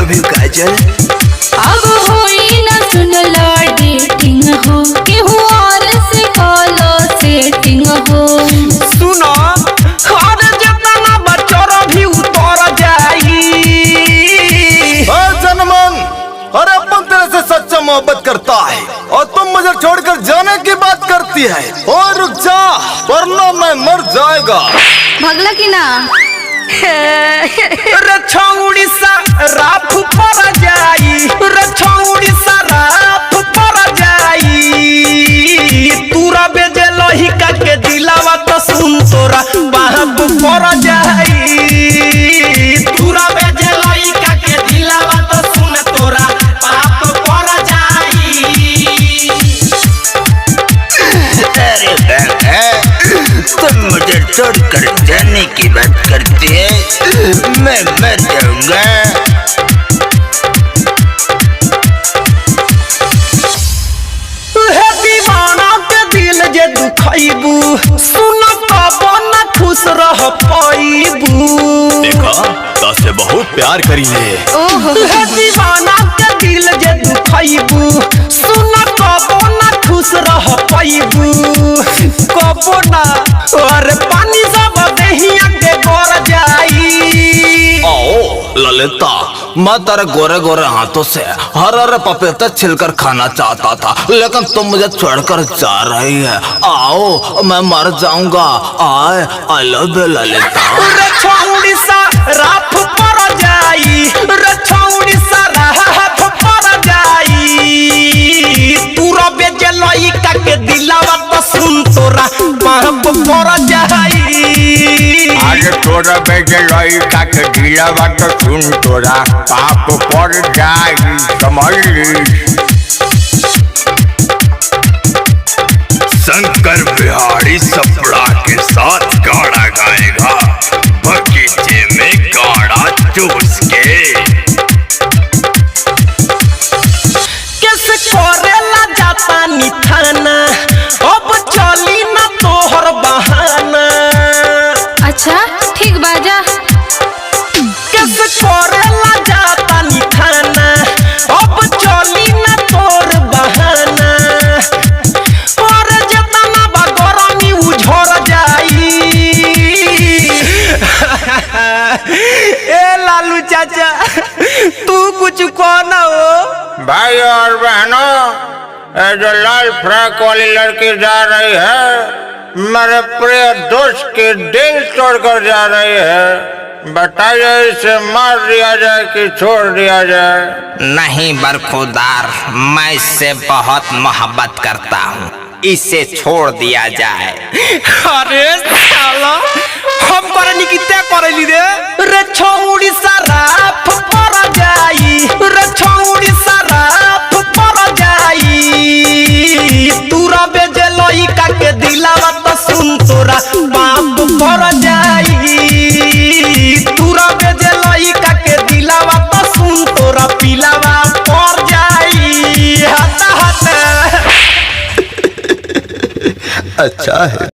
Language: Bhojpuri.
लव यू काजल। अब होई ना सुन लो डेटिंग हो, केहू और से कॉलो सेटिंग हो। सुनो हर जतना बच्चों भी उतर जाई। जनमन, अरे अपन तेरे से सच्चा मोहब्बत करता है और तुम मुझे छोड़कर जाने की बात करती है। और रुक जा वरना मैं मर जाएगा। भगला की ना रछौड़ी सा राफ पर जाई, रछौड़ी सा राफ पर जाई। तूरा बेजे लहिका के दिलावा तो सुन तोरा बाप पर जाई। तूरा बेजे लहिका के दिलावा तो सुन तोरा बाप पर जाई। अरे बेटा, तुम मुझे छोड़कर जाने की बात करती है, मैं मर जाऊंगा। हे दीवाना के दिल जे दुखाइबू, सुन कबो न खुश रह पाइबू। देखा तासे बहुत प्यार करी है। हे दीवाना के दिल जे दुखाइबू, सुन कबो न खुश रह पाइबू। कबो ना और पानी सब देहिया के गोर जाई। आओ ललिता, मैं तेरे गोरे गोरे हाथों से हर हर पपीता छिलकर खाना चाहता था, लेकिन तुम मुझे छोड़कर जा रही है। आओ मैं मर जाऊंगा। आए आई लव यू ललिता। रछौड़ी सा राफ पर जाई, रछौड़ी सा राफ पर जाई। तूरा बेजे लइका के दिलावा तो सुन तोरा बाप पर जाई। आज तोरा बेजे लइका के दिलावा तो सुन तोरा पाप पर जाई। समझ ली। शंकर बिहारी सपड़ा के साथ गाड़ा गाएगा, बगीचे में गाड़ा चूस के। कैसे करेला जाता निथाना, अब चली ना तोहर बहाना। अच्छा ठीक बाजा। कैसे करेला जाता निथाना, अब चली ना तोर बहाना। और जतना बगरमी उझड़ जाई। ए लालू चाचा तू कुछ कौन हो? भाई और बहनों, जो लाल फ्रॉक वाली लड़की जा रही है, मेरे प्रिय दोस्त के दिल तोड़कर जा रही है। बताइए इसे मार दिया जाए कि छोड़ दिया जाए? नहीं बरखुदार, मैं इससे बहुत मोहब्बत करता हूँ, इसे छोड़ दिया जाए। अरे साला हम करनी कितना करेली रे। रछौड़ी सा राफ पर जाई, रछौड़ी सा राफ पर जाई। तूरा बेजे लइका के दिलावा तो सुन तोरा बाप पर जाई। तूरा बेजे लइका के दिलावा तो सुन तोरा पिलावा पर जाई। हता हता अच्छा है।